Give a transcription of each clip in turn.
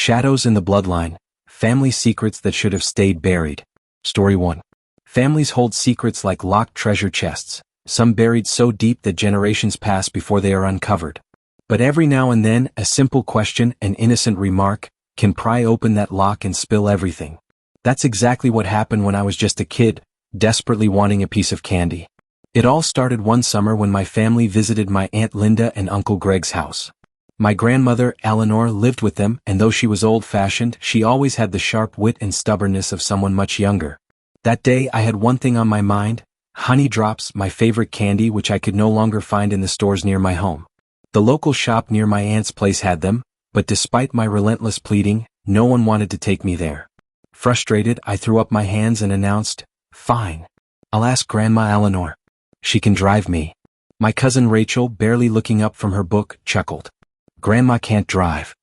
Shadows in the Bloodline, Family Secrets That Should Have Stayed Buried. Story 1. Families hold secrets like locked treasure chests, some buried so deep that generations pass before they are uncovered. But every now and then, a simple question, an innocent remark, can pry open that lock and spill everything. That's exactly what happened when I was just a kid, desperately wanting a piece of candy. It all started one summer when my family visited my Aunt Linda and Uncle Greg's house. My grandmother, Eleanor, lived with them, and though she was old-fashioned, she always had the sharp wit and stubbornness of someone much younger. That day I had one thing on my mind: honey drops, my favorite candy, which I could no longer find in the stores near my home. The local shop near my aunt's place had them, but despite my relentless pleading, no one wanted to take me there. Frustrated, I threw up my hands and announced, "Fine. I'll ask Grandma Eleanor. She can drive me." My cousin Rachel, barely looking up from her book, chuckled. "Grandma can't drive."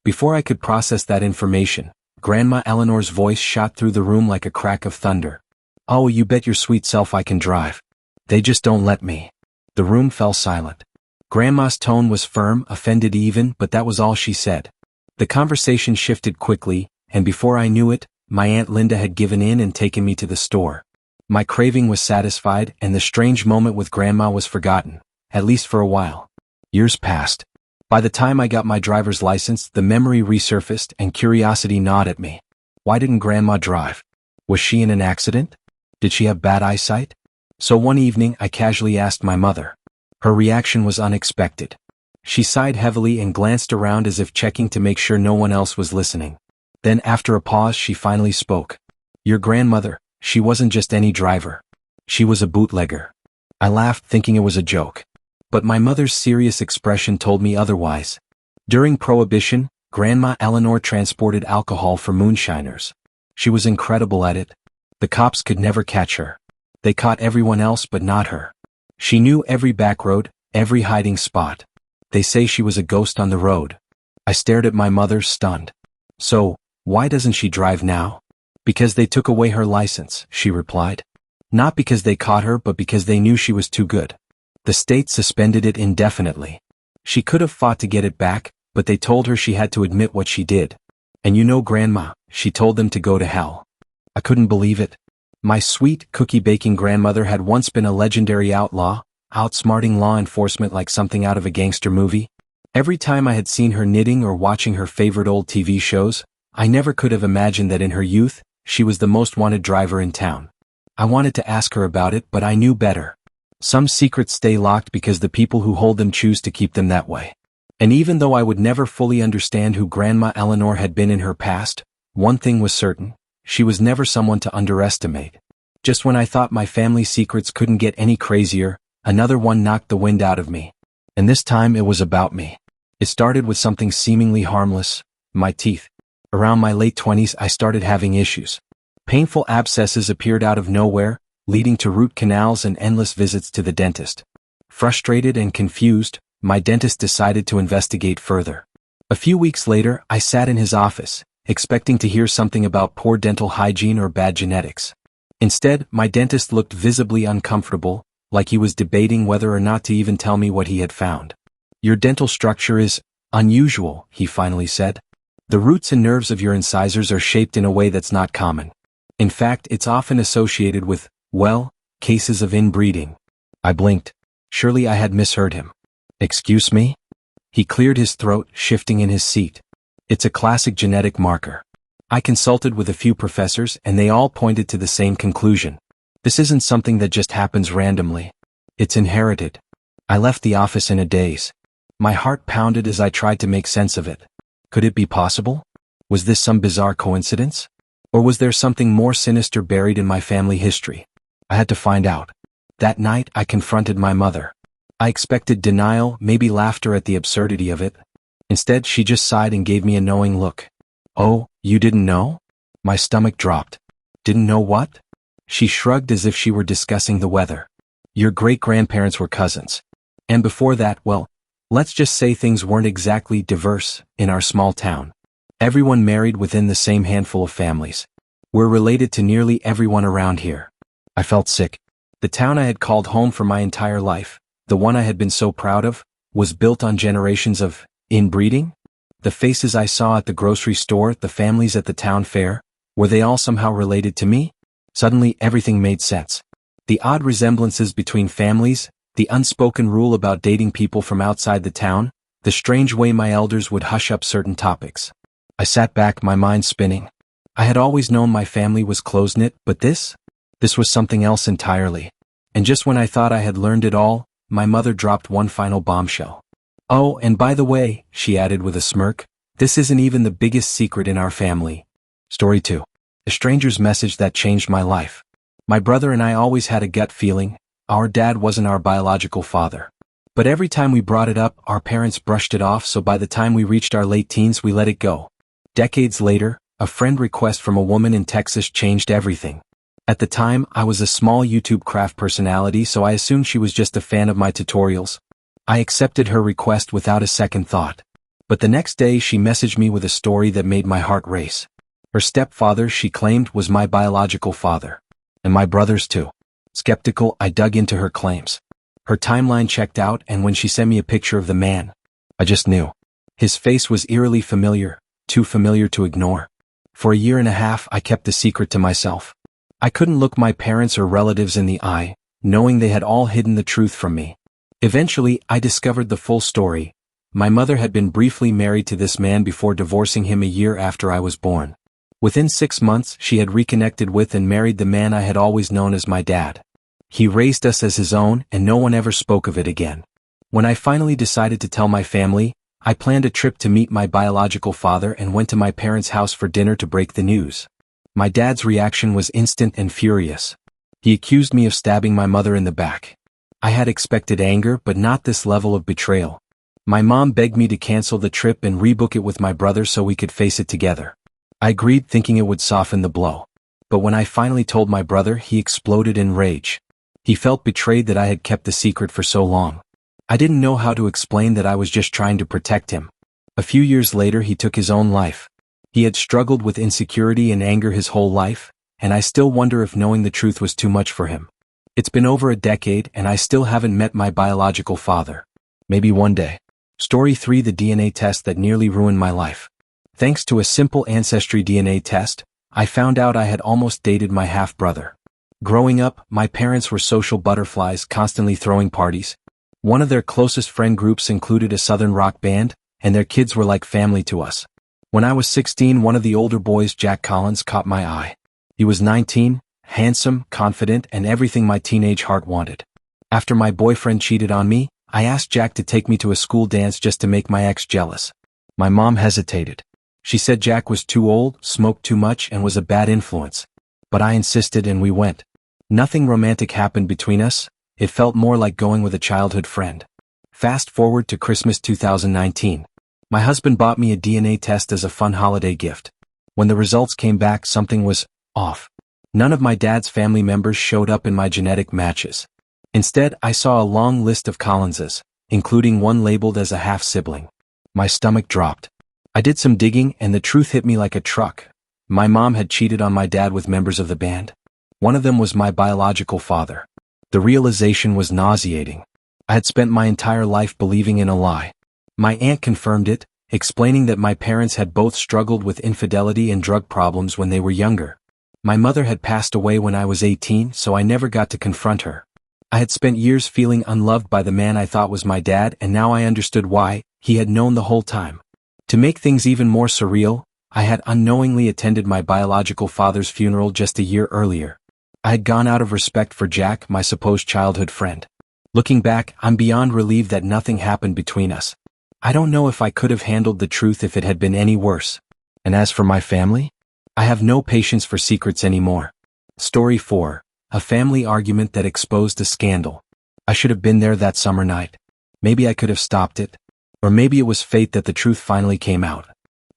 Before I could process that information, Grandma Eleanor's voice shot through the room like a crack of thunder. "Oh, you bet your sweet self I can drive. They just don't let me." The room fell silent. Grandma's tone was firm, offended even, but that was all she said. The conversation shifted quickly, and before I knew it, my Aunt Linda had given in and taken me to the store. My craving was satisfied, and the strange moment with Grandma was forgotten, at least for a while. Years passed. By the time I got my driver's license, the memory resurfaced and curiosity gnawed at me. Why didn't Grandma drive? Was she in an accident? Did she have bad eyesight? So one evening I casually asked my mother. Her reaction was unexpected. She sighed heavily and glanced around as if checking to make sure no one else was listening. Then after a pause she finally spoke. "Your grandmother, she wasn't just any driver. She was a bootlegger." I laughed, thinking it was a joke. But my mother's serious expression told me otherwise. During Prohibition, Grandma Eleanor transported alcohol for moonshiners. She was incredible at it. The cops could never catch her. They caught everyone else but not her. She knew every back road, every hiding spot. They say she was a ghost on the road. I stared at my mother, stunned. "So, why doesn't she drive now?" "Because they took away her license," she replied. "Not because they caught her, but because they knew she was too good. The state suspended it indefinitely. She could have fought to get it back, but they told her she had to admit what she did. And you know Grandma, she told them to go to hell." I couldn't believe it. My sweet, cookie-baking grandmother had once been a legendary outlaw, outsmarting law enforcement like something out of a gangster movie. Every time I had seen her knitting or watching her favorite old TV shows, I never could have imagined that in her youth, she was the most wanted driver in town. I wanted to ask her about it, but I knew better. Some secrets stay locked because the people who hold them choose to keep them that way. And even though I would never fully understand who Grandma Eleanor had been in her past, one thing was certain: she was never someone to underestimate. Just when I thought my family secrets couldn't get any crazier, another one knocked the wind out of me. And this time it was about me. It started with something seemingly harmless: my teeth. Around my late 20s I started having issues. Painful abscesses appeared out of nowhere, leading to root canals and endless visits to the dentist. Frustrated and confused, my dentist decided to investigate further. A few weeks later, I sat in his office, expecting to hear something about poor dental hygiene or bad genetics. Instead, my dentist looked visibly uncomfortable, like he was debating whether or not to even tell me what he had found. "Your dental structure is unusual," he finally said. "The roots and nerves of your incisors are shaped in a way that's not common. In fact, it's often associated with, well, cases of inbreeding." I blinked. Surely I had misheard him. "Excuse me?" He cleared his throat, shifting in his seat. "It's a classic genetic marker. I consulted with a few professors and they all pointed to the same conclusion. This isn't something that just happens randomly. It's inherited." I left the office in a daze. My heart pounded as I tried to make sense of it. Could it be possible? Was this some bizarre coincidence? Or was there something more sinister buried in my family history? I had to find out. That night I confronted my mother. I expected denial, maybe laughter at the absurdity of it. Instead, she just sighed and gave me a knowing look. "Oh, you didn't know?" My stomach dropped. "Didn't know what?" She shrugged as if she were discussing the weather. "Your great-grandparents were cousins. And before that, well, let's just say things weren't exactly diverse in our small town. Everyone married within the same handful of families. We're related to nearly everyone around here." I felt sick. The town I had called home for my entire life, the one I had been so proud of, was built on generations of inbreeding? The faces I saw at the grocery store, the families at the town fair, were they all somehow related to me? Suddenly everything made sense. The odd resemblances between families, the unspoken rule about dating people from outside the town, the strange way my elders would hush up certain topics. I sat back, my mind spinning. I had always known my family was close-knit, but this was something else entirely. And just when I thought I had learned it all, my mother dropped one final bombshell. "Oh, and by the way," she added with a smirk, "this isn't even the biggest secret in our family." Story 2. A stranger's message that changed my life. My brother and I always had a gut feeling, our dad wasn't our biological father. But every time we brought it up, our parents brushed it off, so by the time we reached our late teens we let it go. Decades later, a friend request from a woman in Texas changed everything. At the time, I was a small YouTube craft personality, so I assumed she was just a fan of my tutorials. I accepted her request without a second thought. But the next day she messaged me with a story that made my heart race. Her stepfather, she claimed, was my biological father. And my brothers too. Skeptical, I dug into her claims. Her timeline checked out, and when she sent me a picture of the man, I just knew. His face was eerily familiar, too familiar to ignore. For a year and a half I kept the secret to myself. I couldn't look my parents or relatives in the eye, knowing they had all hidden the truth from me. Eventually, I discovered the full story. My mother had been briefly married to this man before divorcing him a year after I was born. Within 6 months, she had reconnected with and married the man I had always known as my dad. He raised us as his own, and no one ever spoke of it again. When I finally decided to tell my family, I planned a trip to meet my biological father and went to my parents' house for dinner to break the news. My dad's reaction was instant and furious. He accused me of stabbing my mother in the back. I had expected anger, but not this level of betrayal. My mom begged me to cancel the trip and rebook it with my brother so we could face it together. I agreed, thinking it would soften the blow. But when I finally told my brother, he exploded in rage. He felt betrayed that I had kept the secret for so long. I didn't know how to explain that I was just trying to protect him. A few years later he took his own life. He had struggled with insecurity and anger his whole life, and I still wonder if knowing the truth was too much for him. It's been over a decade and I still haven't met my biological father. Maybe one day. Story 3. The DNA test that nearly ruined my life. Thanks to a simple ancestry DNA test, I found out I had almost dated my half-brother. Growing up, my parents were social butterflies, constantly throwing parties. One of their closest friend groups included a southern rock band, and their kids were like family to us. When I was 16, one of the older boys, Jack Collins, caught my eye. He was 19, handsome, confident, and everything my teenage heart wanted. After my boyfriend cheated on me, I asked Jack to take me to a school dance just to make my ex jealous. My mom hesitated. She said Jack was too old, smoked too much, and was a bad influence. But I insisted and we went. Nothing romantic happened between us. It felt more like going with a childhood friend. Fast forward to Christmas 2019. My husband bought me a DNA test as a fun holiday gift. When the results came back, something was off. None of my dad's family members showed up in my genetic matches. Instead, I saw a long list of Collinses, including one labeled as a half-sibling. My stomach dropped. I did some digging and the truth hit me like a truck. My mom had cheated on my dad with members of the band. One of them was my biological father. The realization was nauseating. I had spent my entire life believing in a lie. My aunt confirmed it, explaining that my parents had both struggled with infidelity and drug problems when they were younger. My mother had passed away when I was 18, so I never got to confront her. I had spent years feeling unloved by the man I thought was my dad, and now I understood why. He had known the whole time. To make things even more surreal, I had unknowingly attended my biological father's funeral just a year earlier. I had gone out of respect for Jack, my supposed childhood friend. Looking back, I'm beyond relieved that nothing happened between us. I don't know if I could have handled the truth if it had been any worse. And as for my family, I have no patience for secrets anymore. Story 4. A family argument that exposed a scandal. I should have been there that summer night. Maybe I could have stopped it. Or maybe it was fate that the truth finally came out.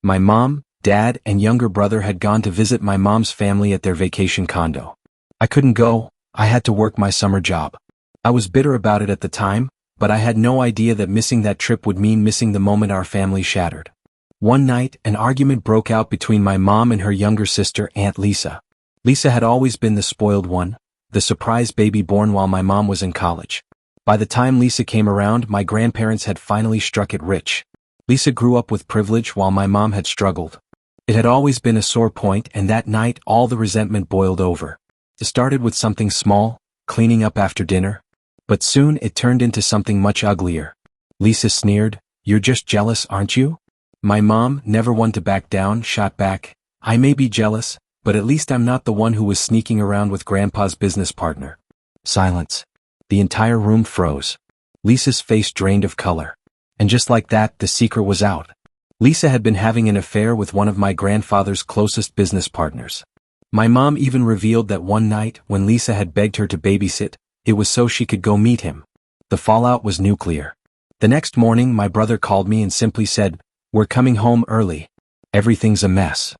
My mom, dad, and younger brother had gone to visit my mom's family at their vacation condo. I couldn't go. I had to work my summer job. I was bitter about it at the time, but I had no idea that missing that trip would mean missing the moment our family shattered. One night, an argument broke out between my mom and her younger sister, Aunt Lisa. Lisa had always been the spoiled one, the surprise baby born while my mom was in college. By the time Lisa came around, my grandparents had finally struck it rich. Lisa grew up with privilege while my mom had struggled. It had always been a sore point, and that night all the resentment boiled over. It started with something small, cleaning up after dinner. But soon it turned into something much uglier. Lisa sneered, "You're just jealous, aren't you?" My mom, never one to back down, shot back, "I may be jealous, but at least I'm not the one who was sneaking around with Grandpa's business partner." Silence. The entire room froze. Lisa's face drained of color. And just like that, the secret was out. Lisa had been having an affair with one of my grandfather's closest business partners. My mom even revealed that one night, when Lisa had begged her to babysit, it was so she could go meet him. The fallout was nuclear. The next morning my brother called me and simply said, "We're coming home early. Everything's a mess."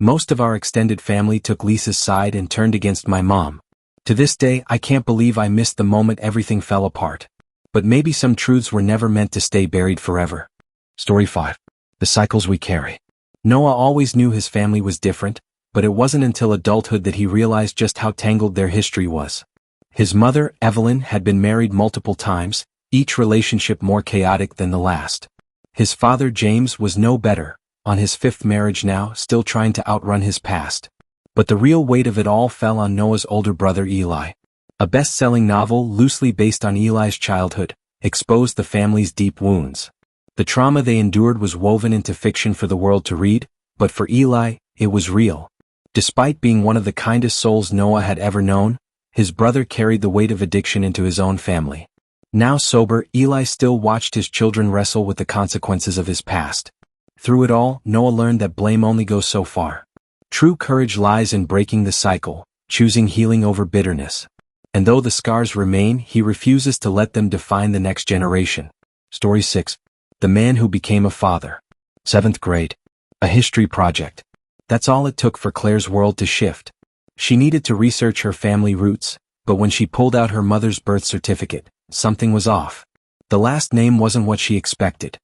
Most of our extended family took Lisa's side and turned against my mom. To this day I can't believe I missed the moment everything fell apart. But maybe some truths were never meant to stay buried forever. Story 5. The cycles we carry. Noah always knew his family was different, but it wasn't until adulthood that he realized just how tangled their history was. His mother, Evelyn, had been married multiple times, each relationship more chaotic than the last. His father, James, was no better, on his fifth marriage now, still trying to outrun his past. But the real weight of it all fell on Noah's older brother, Eli. A best-selling novel, loosely based on Eli's childhood, exposed the family's deep wounds. The trauma they endured was woven into fiction for the world to read, but for Eli, it was real. Despite being one of the kindest souls Noah had ever known, his brother carried the weight of addiction into his own family. Now sober, Eli still watched his children wrestle with the consequences of his past. Through it all, Noah learned that blame only goes so far. True courage lies in breaking the cycle, choosing healing over bitterness. And though the scars remain, he refuses to let them define the next generation. Story 6. The Man Who Became a Father. 7th grade. A history project. That's all it took for Claire's world to shift. She needed to research her family roots, but when she pulled out her mother's birth certificate, something was off. The last name wasn't what she expected.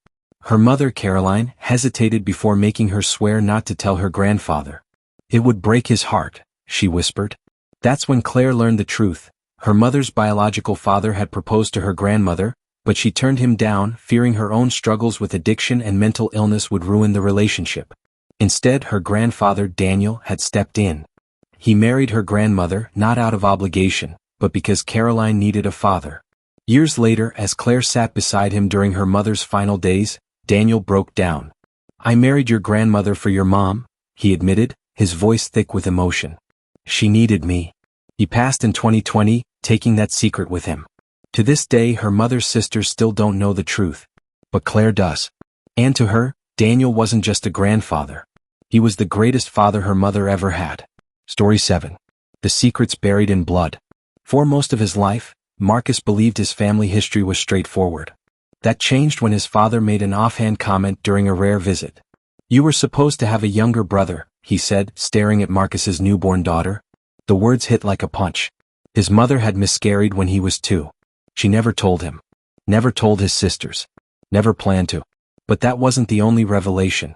Her mother, Caroline, hesitated before making her swear not to tell her grandfather. "It would break his heart," she whispered. That's when Claire learned the truth. Her mother's biological father had proposed to her grandmother, but she turned him down, fearing her own struggles with addiction and mental illness would ruin the relationship. Instead, her grandfather, Daniel, had stepped in. He married her grandmother, not out of obligation, but because Caroline needed a father. Years later, as Claire sat beside him during her mother's final days, Daniel broke down. "I married your grandmother for your mom," he admitted, his voice thick with emotion. "She needed me." He passed in 2020, taking that secret with him. To this day, her mother's sisters still don't know the truth. But Claire does. And to her, Daniel wasn't just a grandfather. He was the greatest father her mother ever had. Story 7. The Secrets Buried in Blood. For most of his life, Marcus believed his family history was straightforward. That changed when his father made an offhand comment during a rare visit. "You were supposed to have a younger brother," he said, staring at Marcus's newborn daughter. The words hit like a punch. His mother had miscarried when he was 2. She never told him. Never told his sisters. Never planned to. But that wasn't the only revelation.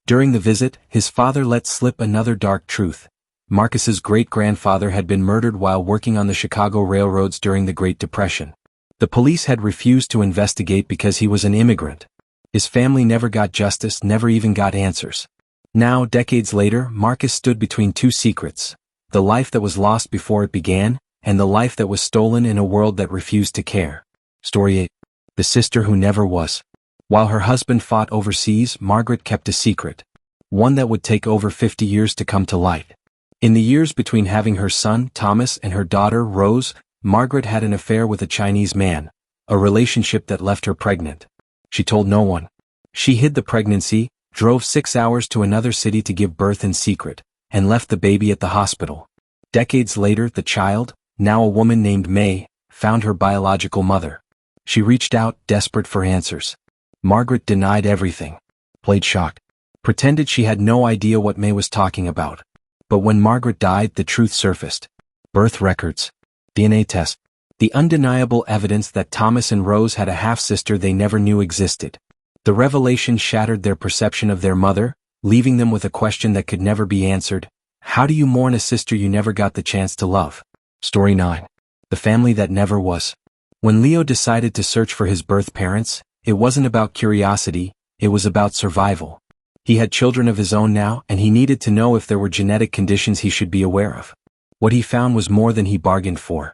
During the visit, his father let slip another dark truth. Marcus's great-grandfather had been murdered while working on the Chicago railroads during the Great Depression. The police had refused to investigate because he was an immigrant. His family never got justice, never even got answers. Now, decades later, Marcus stood between two secrets: the life that was lost before it began, and the life that was stolen in a world that refused to care. Story 8. The Sister Who Never Was. While her husband fought overseas, Margaret kept a secret. One that would take over 50 years to come to light. In the years between having her son, Thomas, and her daughter, Rose, Margaret had an affair with a Chinese man, a relationship that left her pregnant. She told no one. She hid the pregnancy, drove 6 hours to another city to give birth in secret, and left the baby at the hospital. Decades later, the child, now a woman named May, found her biological mother. She reached out, desperate for answers. Margaret denied everything. Played shocked. Pretended she had no idea what May was talking about. But when Margaret died, the truth surfaced. Birth records. DNA tests. The undeniable evidence that Thomas and Rose had a half-sister they never knew existed. The revelation shattered their perception of their mother, leaving them with a question that could never be answered. How do you mourn a sister you never got the chance to love? Story 9. The Family That Never Was. When Leo decided to search for his birth parents, it wasn't about curiosity, It was about survival. He had children of his own now, and he needed to know if there were genetic conditions he should be aware of. What he found was more than he bargained for.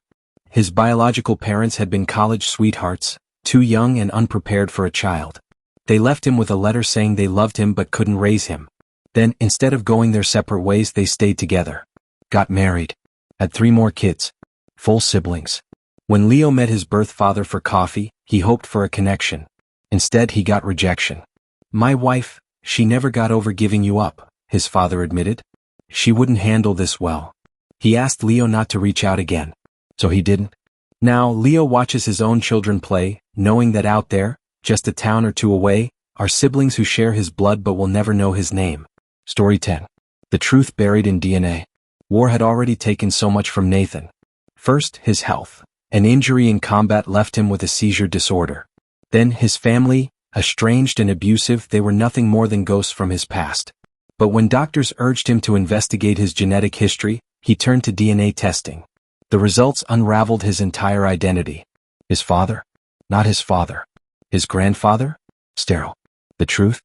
His biological parents had been college sweethearts, too young and unprepared for a child. They left him with a letter saying they loved him but couldn't raise him. Then, instead of going their separate ways, they stayed together. Got married. Had 3 more kids. Full siblings. When Leo met his birth father for coffee, he hoped for a connection. Instead, he got rejection. My wife, she never got over giving you up, his father admitted. She wouldn't handle this well. He asked Leo not to reach out again. So he didn't. Now, Leo watches his own children play, knowing that out there, just a town or 2 away, are siblings who share his blood but will never know his name. Story 10. The truth buried in DNA. War had already taken so much from Nathan. First, his health. An injury in combat left him with a seizure disorder. Then, his family, estranged and abusive, they were nothing more than ghosts from his past. But when doctors urged him to investigate his genetic history, he turned to DNA testing. The results unraveled his entire identity. His father? Not his father. His grandfather? Sterile. The truth?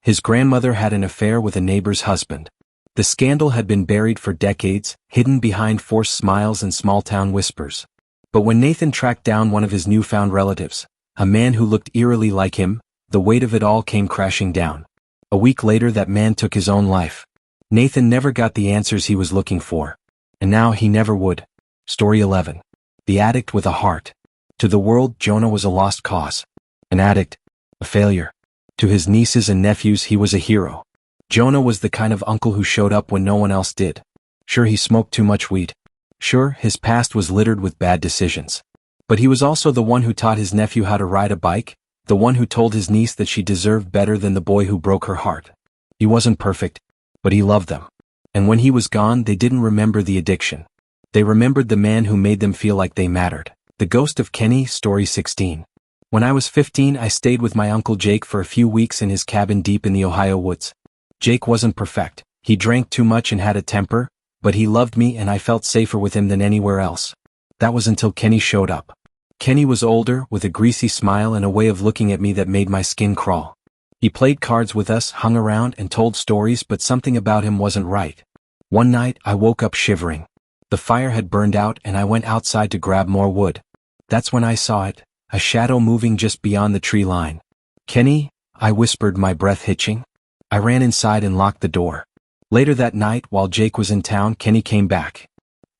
His grandmother had an affair with a neighbor's husband. The scandal had been buried for decades, hidden behind forced smiles and small-town whispers. But when Nathan tracked down one of his newfound relatives, a man who looked eerily like him, the weight of it all came crashing down. A week later, that man took his own life. Nathan never got the answers he was looking for. And now he never would. Story 11. The addict with a heart. To the world, Jonah was a lost cause. An addict. A failure. To his nieces and nephews, he was a hero. Jonah was the kind of uncle who showed up when no one else did. Sure, he smoked too much weed. Sure, his past was littered with bad decisions. But he was also the one who taught his nephew how to ride a bike, the one who told his niece that she deserved better than the boy who broke her heart. He wasn't perfect, but he loved them. And when he was gone, they didn't remember the addiction. They remembered the man who made them feel like they mattered. The Ghost of Kenny, Story 16. When I was 15, I stayed with my Uncle Jake for a few weeks in his cabin deep in the Ohio woods. Jake wasn't perfect. He drank too much and had a temper, but he loved me and I felt safer with him than anywhere else. That was until Kenny showed up. Kenny was older, with a greasy smile and a way of looking at me that made my skin crawl. He played cards with us, hung around, and told stories, but something about him wasn't right. One night, I woke up shivering. The fire had burned out and I went outside to grab more wood. That's when I saw it, a shadow moving just beyond the tree line. Kenny, I whispered, my breath hitching. I ran inside and locked the door. Later that night, while Jake was in town, Kenny came back.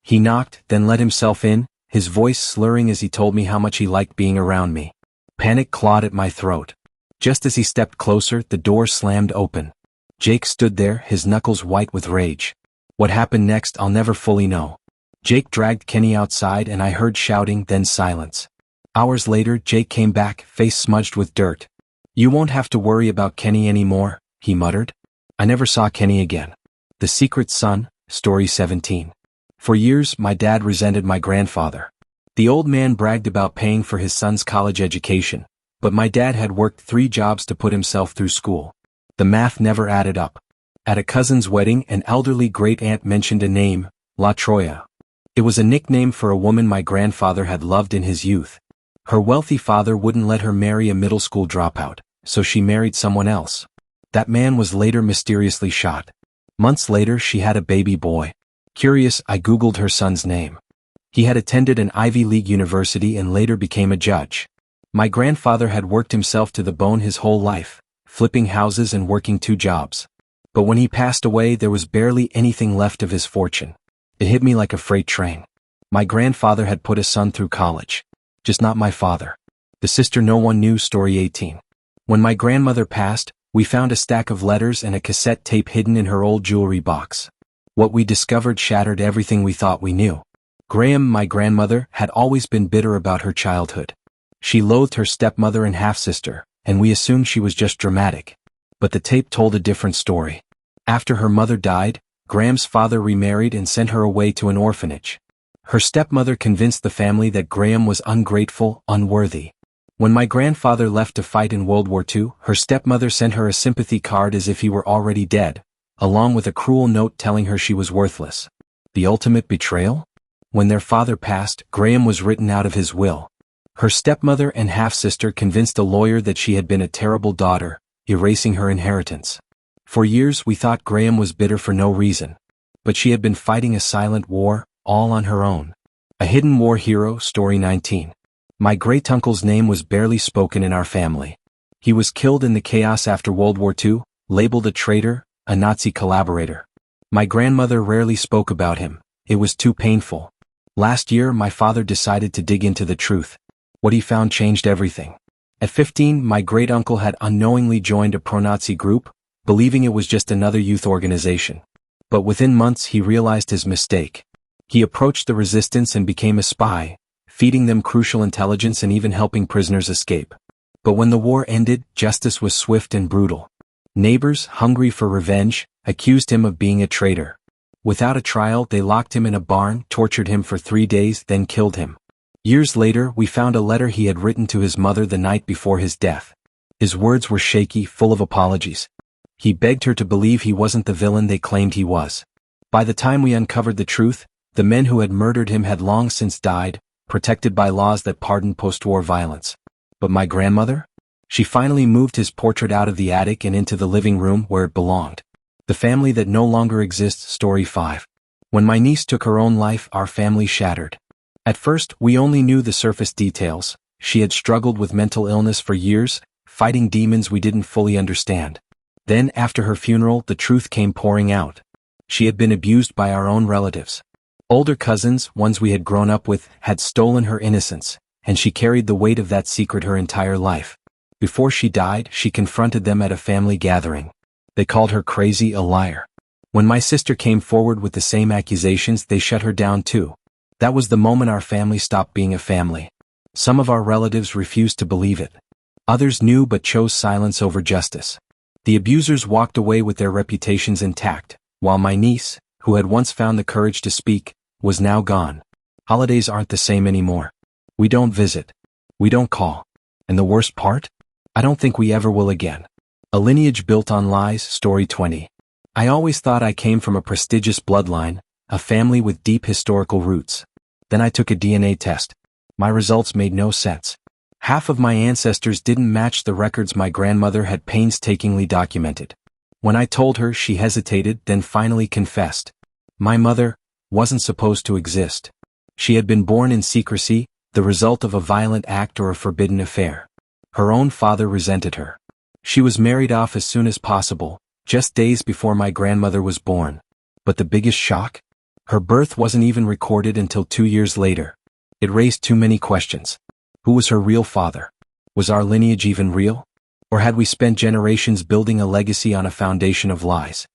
He knocked, then let himself in, his voice slurring as he told me how much he liked being around me. Panic clawed at my throat. Just as he stepped closer, the door slammed open. Jake stood there, his knuckles white with rage. What happened next, I'll never fully know. Jake dragged Kenny outside and I heard shouting, then silence. Hours later, Jake came back, face smudged with dirt. You won't have to worry about Kenny anymore, he muttered. I never saw Kenny again. The Secret Son, Story 17. For years, my dad resented my grandfather. The old man bragged about paying for his son's college education, but my dad had worked 3 jobs to put himself through school. The math never added up. At a cousin's wedding, an elderly great-aunt mentioned a name, La Troya. It was a nickname for a woman my grandfather had loved in his youth. Her wealthy father wouldn't let her marry a middle school dropout, so she married someone else. That man was later mysteriously shot. Months later, she had a baby boy. Curious, I Googled her son's name. He had attended an Ivy League university and later became a judge. My grandfather had worked himself to the bone his whole life, flipping houses and working 2 jobs. But when he passed away, there was barely anything left of his fortune. It hit me like a freight train. My grandfather had put a son through college. Just not my father. The sister no one knew, Story 18. When my grandmother passed, we found a stack of letters and a cassette tape hidden in her old jewelry box. What we discovered shattered everything we thought we knew. Graham, my grandmother, had always been bitter about her childhood. She loathed her stepmother and half-sister, and we assumed she was just dramatic. But the tape told a different story. After her mother died, Graham's father remarried and sent her away to an orphanage. Her stepmother convinced the family that Graham was ungrateful, unworthy. When my grandfather left to fight in World War II, her stepmother sent her a sympathy card as if he were already dead, along with a cruel note telling her she was worthless. The ultimate betrayal? When their father passed, Graham was written out of his will. Her stepmother and half-sister convinced a lawyer that she had been a terrible daughter, erasing her inheritance. For years we thought Graham was bitter for no reason. But she had been fighting a silent war, all on her own. A hidden war hero, story 19. My great-uncle's name was barely spoken in our family. He was killed in the chaos after World War II, labeled a traitor, a Nazi collaborator. My grandmother rarely spoke about him. It was too painful. Last year, my father decided to dig into the truth. What he found changed everything. At 15, my great-uncle had unknowingly joined a pro-Nazi group, believing it was just another youth organization. But within months he realized his mistake. He approached the resistance and became a spy, feeding them crucial intelligence and even helping prisoners escape. But when the war ended, justice was swift and brutal. Neighbors, hungry for revenge, accused him of being a traitor. Without a trial, they locked him in a barn, tortured him for 3 days, then killed him. Years later, we found a letter he had written to his mother the night before his death. His words were shaky, full of apologies. He begged her to believe he wasn't the villain they claimed he was. By the time we uncovered the truth, the men who had murdered him had long since died, protected by laws that pardoned post-war violence. But my grandmother? She finally moved his portrait out of the attic and into the living room where it belonged. The family that no longer exists, story 5. When my niece took her own life, our family shattered. At first, we only knew the surface details. She had struggled with mental illness for years, fighting demons we didn't fully understand. Then, after her funeral, the truth came pouring out. She had been abused by our own relatives. Older cousins, ones we had grown up with, had stolen her innocence, and she carried the weight of that secret her entire life. Before she died, she confronted them at a family gathering. They called her crazy, a liar. When my sister came forward with the same accusations, they shut her down too. That was the moment our family stopped being a family. Some of our relatives refused to believe it. Others knew but chose silence over justice. The abusers walked away with their reputations intact, while my niece, who had once found the courage to speak, was now gone. Holidays aren't the same anymore. We don't visit. We don't call. And the worst part? I don't think we ever will again. A lineage built on lies, story 20. I always thought I came from a prestigious bloodline, a family with deep historical roots. Then I took a DNA test. My results made no sense. Half of my ancestors didn't match the records my grandmother had painstakingly documented. When I told her, she hesitated, then finally confessed. My mother wasn't supposed to exist. She had been born in secrecy, the result of a violent act or a forbidden affair. Her own father resented her. She was married off as soon as possible, just days before my grandmother was born. But the biggest shock? Her birth wasn't even recorded until 2 years later. It raised too many questions. Who was her real father? Was our lineage even real? Or had we spent generations building a legacy on a foundation of lies?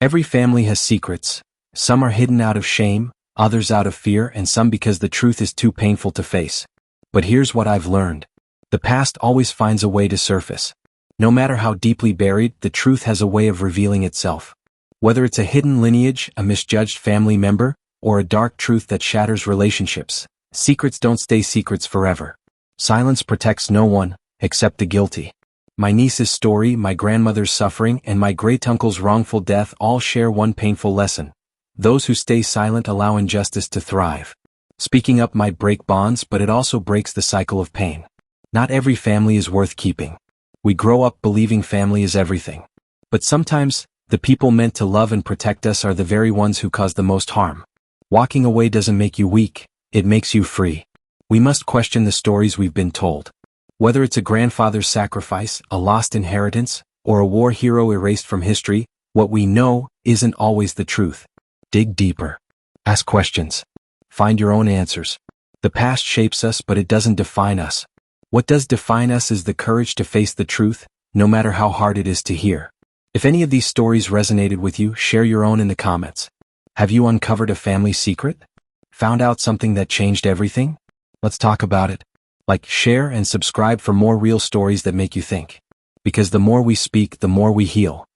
Every family has secrets. Some are hidden out of shame, others out of fear, and some because the truth is too painful to face. But here's what I've learned. The past always finds a way to surface. No matter how deeply buried, the truth has a way of revealing itself. Whether it's a hidden lineage, a misjudged family member, or a dark truth that shatters relationships, secrets don't stay secrets forever. Silence protects no one, except the guilty. My niece's story, my grandmother's suffering, and my great-uncle's wrongful death all share one painful lesson. Those who stay silent allow injustice to thrive. Speaking up might break bonds, but it also breaks the cycle of pain. Not every family is worth keeping. We grow up believing family is everything. But sometimes, the people meant to love and protect us are the very ones who cause the most harm. Walking away doesn't make you weak, it makes you free. We must question the stories we've been told. Whether it's a grandfather's sacrifice, a lost inheritance, or a war hero erased from history, what we know isn't always the truth. Dig deeper. Ask questions. Find your own answers. The past shapes us, but it doesn't define us. What does define us is the courage to face the truth, no matter how hard it is to hear. If any of these stories resonated with you, share your own in the comments. Have you uncovered a family secret? Found out something that changed everything? Let's talk about it. Like, share, and subscribe for more real stories that make you think. Because the more we speak, the more we heal.